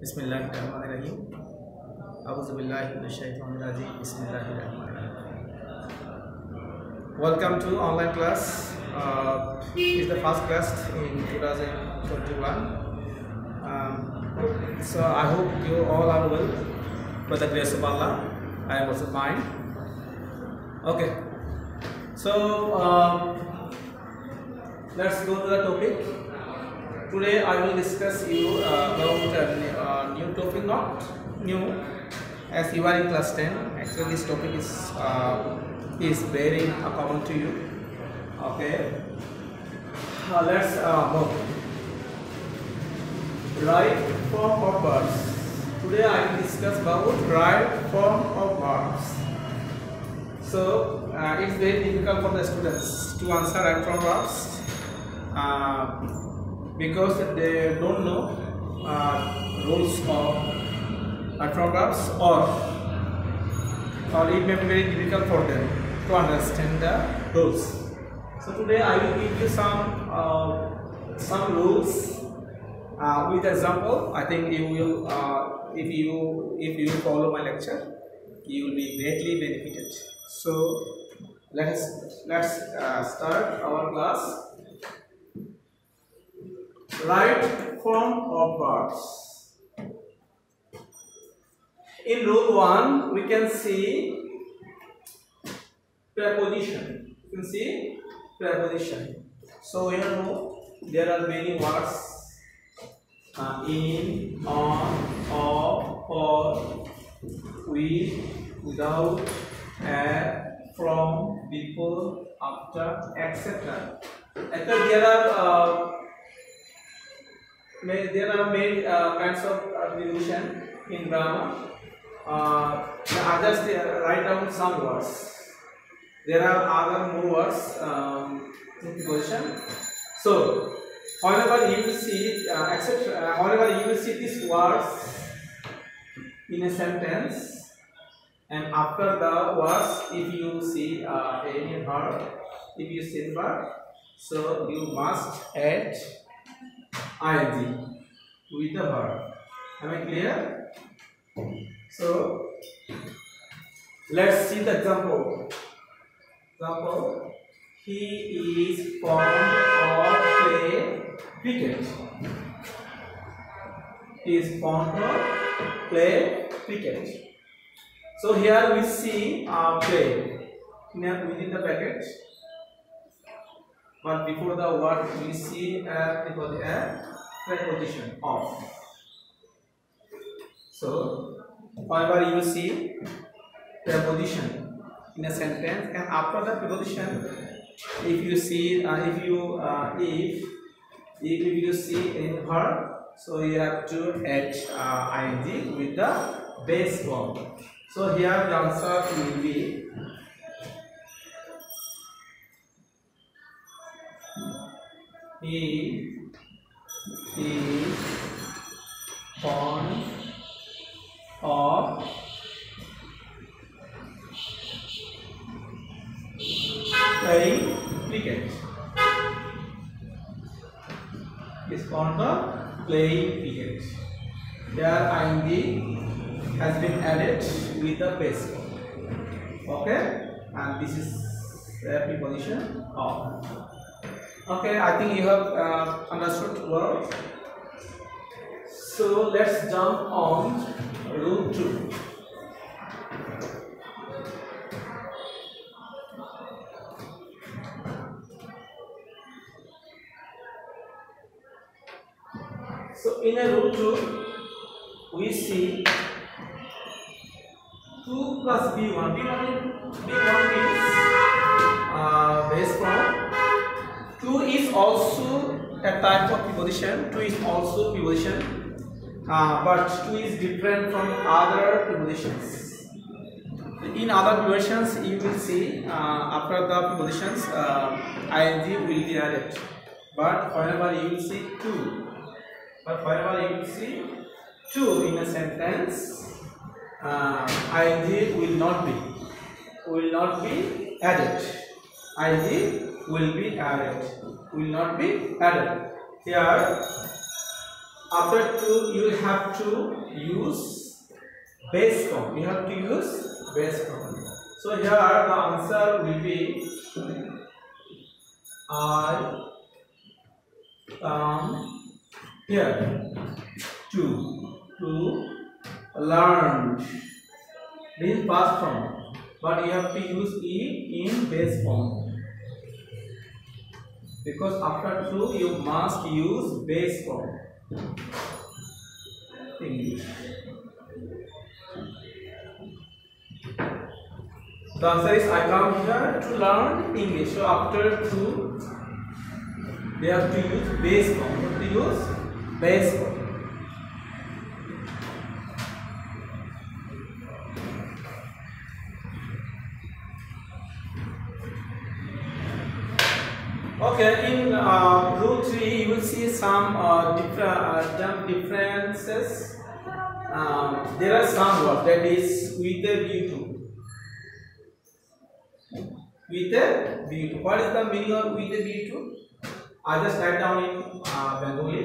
बिस्मिल्लाहिर्रहमानिर्रहीम अऊज़ुबिल्लाहि मिनश्शैतानिर्रजीम बिस्मिल्लाहिर्रहमानिर्रहीम. Welcome to online class. It's the first class in 2021. So I hope you all are well. By the grace of Allah, I am also fine. Okay. So let's go to the topic. Today I will discuss you about a new topic, not new, as you are in class 10. Actually, this topic is very common to you. Okay, let's move. Right form of verbs. Today I will discuss about right form of verbs. So it's very difficult for the students to answer right form verbs. Because they don't know rules of right form verbs, or it may be very difficult for them to understand the rules. So today I will give you some rules with example. I think you will if you follow my lecture, you will be greatly benefited. So let's start our class. Right form of verbs. In rule 1, we can see preposition. You can see preposition. So you know there are many words: in, on, of, for, with, without, at, from, before, after, etc. Actually, there are many kinds of preposition in grammar. I just write down some words. There are other more words in preposition. So, whenever you will see, whenever you will see these words in a sentence, and after the words, if you see any verb, if you see the verb, so you must add ing with the verb. Am I clear? So let's see the example. He is fond of play cricket. He is fond of play cricket. So here we see play within the bracket. But before the word we see a preposition of. So whenever you see preposition in a sentence, and after the preposition, if you see if you see in verb, so you have to add ing with the base form. So here the answer will be he is fond of playing cricket. Is fond of playing cricket. There ing has been added with the base form. Okay, and this is the preposition of. Okay, I think you have understood well. So let's jump on rule 2. So in a rule 2, we see 2 plus b1. b1 means base form. 2 is also a type of preposition. 2 is also preposition, but 2 is different from other prepositions. In other prepositions, you will see after the prepositions, ing will be added. But whenever you will see 2 in a sentence, ing will not be added. ing will be added. Here After 2, you will have to use base form. You have to use base form. So here the answer will be I come here to learn. This is past form, but you have to use E in base form, because after 2 you must use base form. English. The answer is I come here to learn English. So after 2 they have to use base form. You have to use base form. Okay, in rule 3 you will see some differences. There are some words that is with a view to. With a view to. What is the meaning of with a view to? I just write down in Bengali.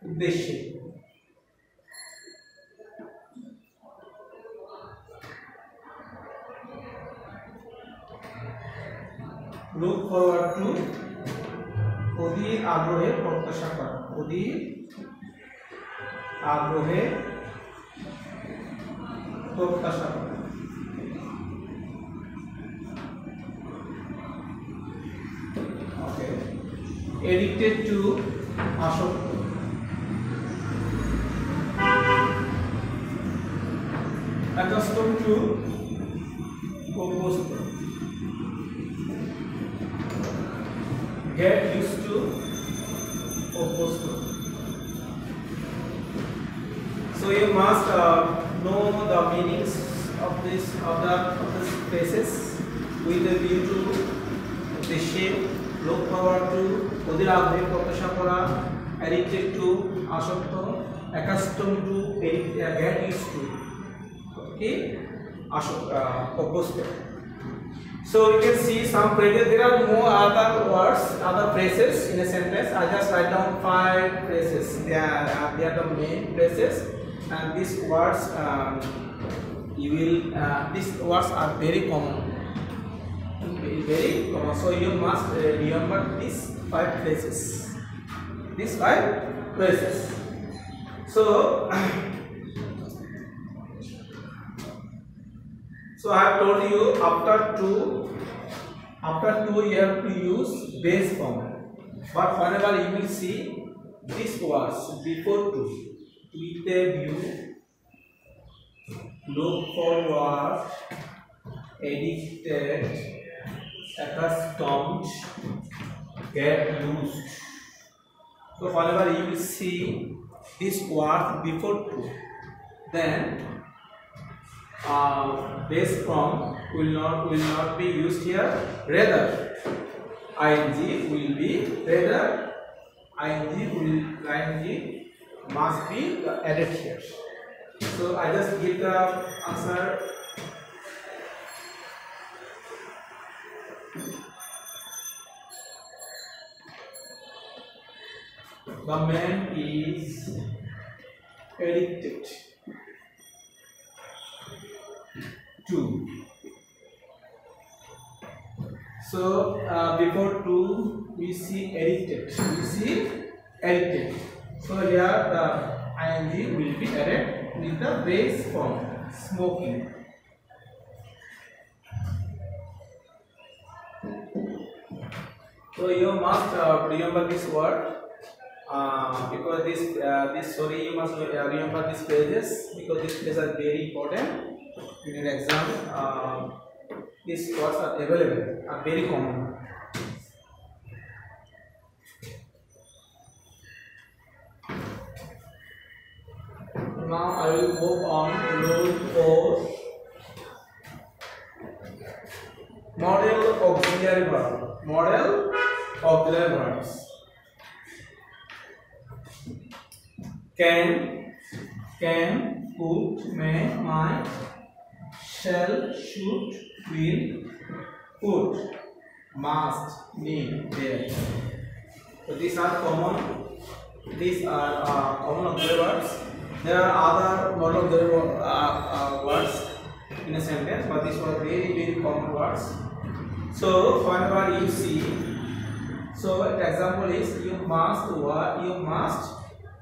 Uddeshye. Look forward to. অধীর আগ্রহে প্রত্যাশা করা। অধীর আগ্রহে প্রত্যাশা করা। Okay. Addicted to আসক্ত। Accustomed to অভ্যস্ত। Get used to অভ্যস্ত। So you must know the meanings of these phrases with a view to উদ্দেশ্যে, look forward to অধীর আগ্রহে প্রত্যাশা করা, addicted to আসক্ত, accustomed to get used to, okay, অভ্যস্ত. So you can see some phrases. There are more other words, other phrases in a sentence. I just write down 5 phrases. They are the main phrases, and these words these words are very common. Very common. So you must remember these 5 phrases. These 5 phrases. So so I have told you after 2 you have to use base form, but whenever you will see these words before 2, with a view, look forward, addicted, accustomed, get used. So whenever you will see this word before 2, then base form will not be used here. Rather, ing will be ing must be added here. So I just give the answer. The man is addicted to. So before 2 we see addicted. So here the ing will be added with the base form, smoking. So you must remember this word, because this sorry, you must remember these phrases, because these phrases are very important in your exam. These words are available, are very common. Now I will move on to rule 4. Model auxiliary verb. Model auxiliary verbs. Can, could, may, might, shall, should, will, could, must, need, dare. So these are common These are common auxiliary words. There are other model auxiliary words in a sentence, but these were very common words. So whenever you see, so the example is you must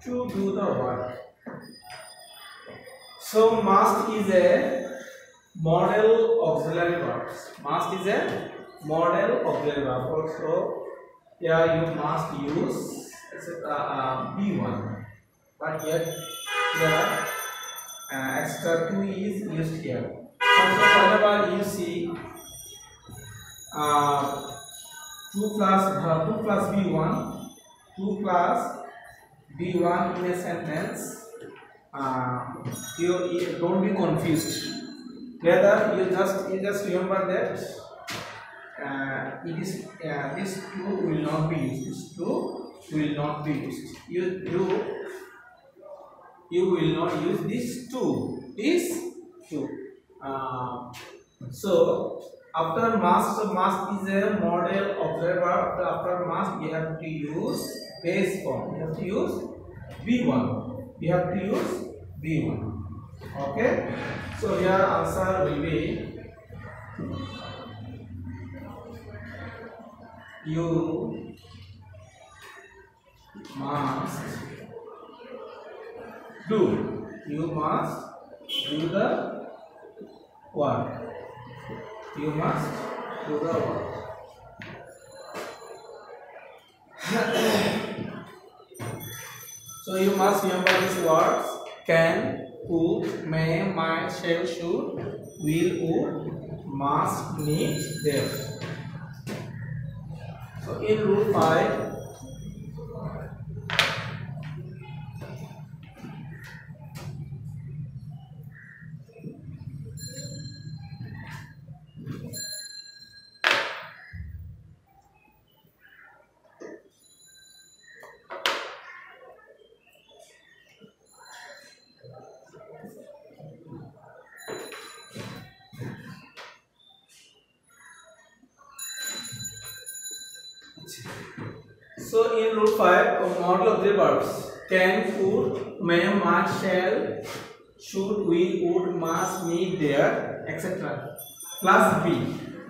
to do the work. So must is a model auxiliary verb. Must is a model auxiliary verb. Also, here you must use B1, but here extra 2 is used here. Also, whenever you see 2 plus B1, 2 plus B1 in a sentence, you don't be confused. Rather, you just remember that it is this 2 will not be used. This 2 will not be used. You will not use this 2. This 2. So after must is a model auxiliary verb. After must we have to use base form. We have to use B1. We have to use B1. Okay. So here answer will be you must do. You must do the work. You must do the work. So you must remember these words: can, could, may, might, shall, should, will, would, must, need, dare. So in rule 5, so in rule 5, model of the verbs: can, could, may, might, shall, should, will, would, must, need, dare, etc. Plus be.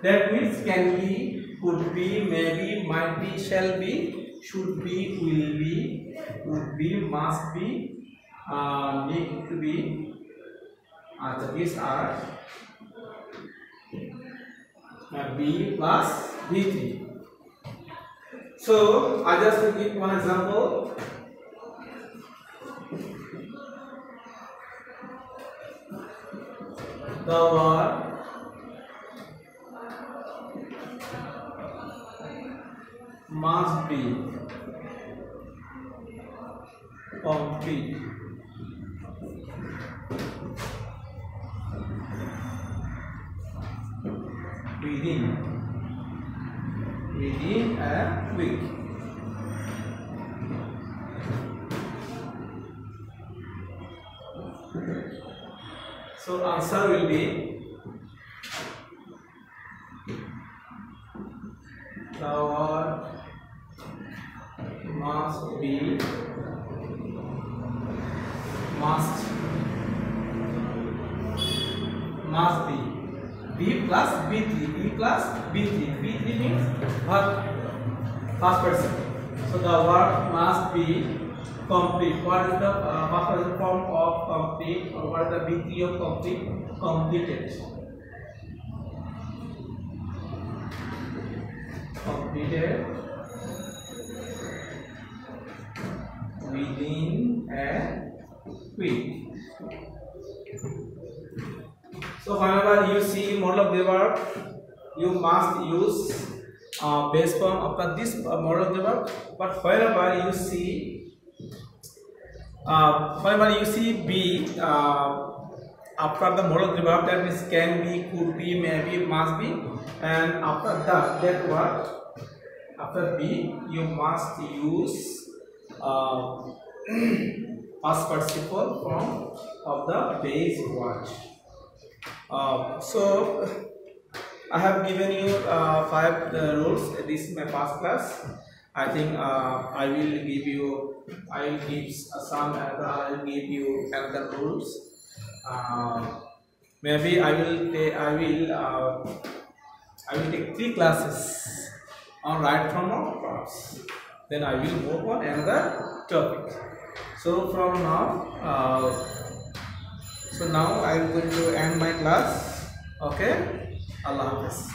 That means can be, could be, may be, might be, shall be, should be, will be, would be, must be, need to be. So these are B plus B3. So I just will give one example. The word must be complete. Within a week. So answer will be the word must be B plus B3. B plus B3. B3 means verb, past person. So the word must be complete. What is the past person form of complete, or what is the B3 of complete? Completed. Completed within a week. So whenever you see model of the verb, you must use base form after this model of the verb. But whenever you see B after the model of the verb, that means can be, could be, may be, must be, and after that word, after B, you must use past participle form of the base word. So I have given you 5 rules. This is my past class. I think I will give you. I will give some. I will give you another rules. Maybe I will take. I will take 3 classes on right from our class. Then I will move on another topic. So from now, so now I am going to end my class. Okay, Allah Hafiz.